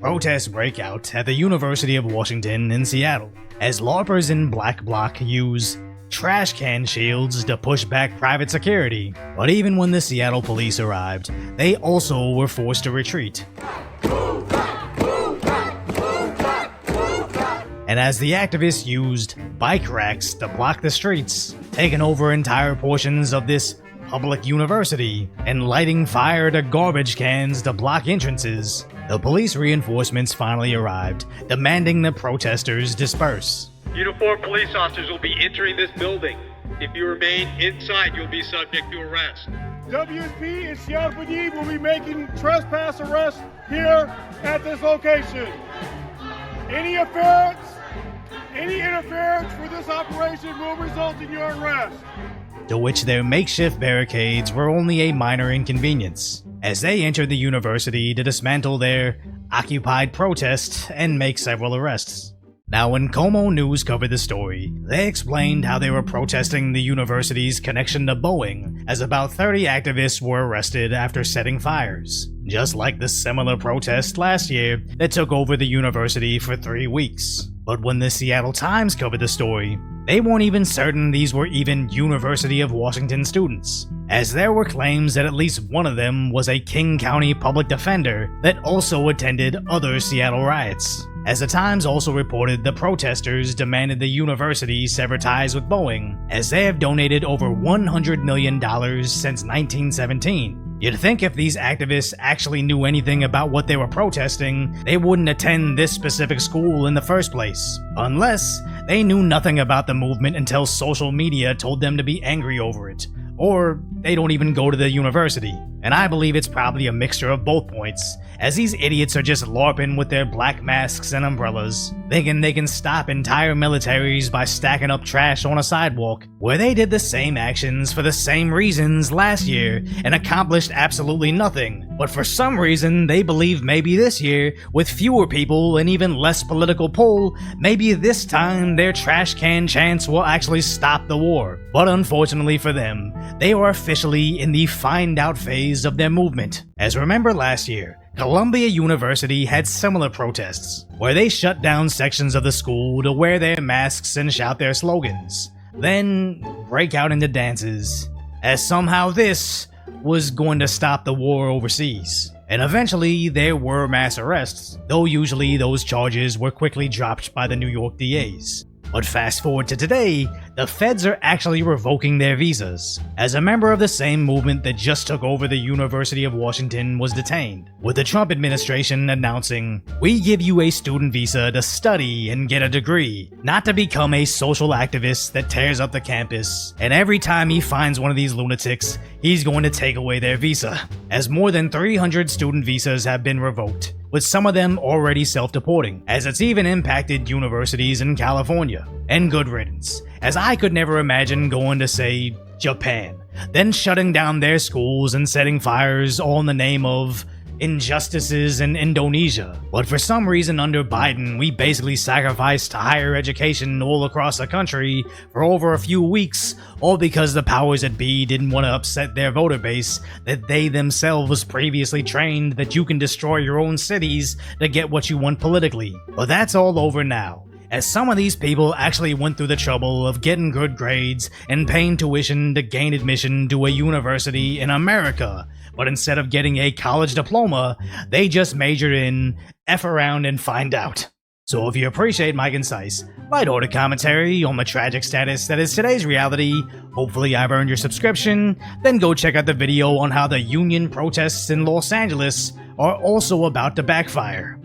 Protests break out at the University of Washington in Seattle as LARPers in Black Bloc use trash can shields to push back private security. But even when the Seattle police arrived, they also were forced to retreat. And as the activists used bike racks to block the streets, taking over entire portions of this public university and lighting fire to garbage cans to block entrances, the police reinforcements finally arrived, demanding the protesters disperse. Uniformed police officers will be entering this building. If you remain inside, you'll be subject to arrest. WSP and Seattle PD will be making trespass arrests here at this location. Any interference for this operation will result in your arrest. To which their makeshift barricades were only a minor inconvenience, as they entered the university to dismantle their occupied protest and make several arrests. Now, when Como News covered the story, they explained how they were protesting the university's connection to Boeing, as about 30 activists were arrested after setting fires, just like the similar protest last year that took over the university for 3 weeks. But when the Seattle Times covered the story, they weren't even certain these were even University of Washington students, as there were claims that at least one of them was a King County public defender that also attended other Seattle riots. As the Times also reported, the protesters demanded the university sever ties with Boeing, as they have donated over $100 million since 1917. You'd think if these activists actually knew anything about what they were protesting, they wouldn't attend this specific school in the first place. Unless they knew nothing about the movement until social media told them to be angry over it. Or they don't even go to the university. And I believe it's probably a mixture of both points, as these idiots are just LARPing with their black masks and umbrellas, thinking they can stop entire militaries by stacking up trash on a sidewalk, where they did the same actions for the same reasons last year and accomplished absolutely nothing. But for some reason, they believe maybe this year, with fewer people and even less political pull, maybe this time their trash can chants will actually stop the war. But unfortunately for them, they are officially in the find out phase of their movement. As remember last year, Columbia University had similar protests, where they shut down sections of the school to wear their masks and shout their slogans, then break out into dances, as somehow this was going to stop the war overseas. And eventually there were mass arrests, though usually those charges were quickly dropped by the New York DAs. But fast forward to today, the feds are actually revoking their visas, as a member of the same movement that just took over the University of Washington was detained, with the Trump administration announcing, "We give you a student visa to study and get a degree, not to become a social activist that tears up the campus, and every time he finds one of these lunatics, he's going to take away their visa," as more than 300 student visas have been revoked, with some of them already self-deporting, as it's even impacted universities in California. And good riddance, as I could never imagine going to, say, Japan, then shutting down their schools and setting fires all in the name of injustices in Indonesia. But for some reason under Biden, we basically sacrificed higher education all across the country for over a few weeks, all because the powers that be didn't want to upset their voter base that they themselves previously trained that you can destroy your own cities to get what you want politically. But that's all over now, as some of these people actually went through the trouble of getting good grades and paying tuition to gain admission to a university in America, but instead of getting a college diploma, they just majored in F around and find out. So if you appreciate my concise, light-hearted commentary on the tragic status that is today's reality, hopefully I've earned your subscription, then go check out the video on how the union protests in Los Angeles are also about to backfire.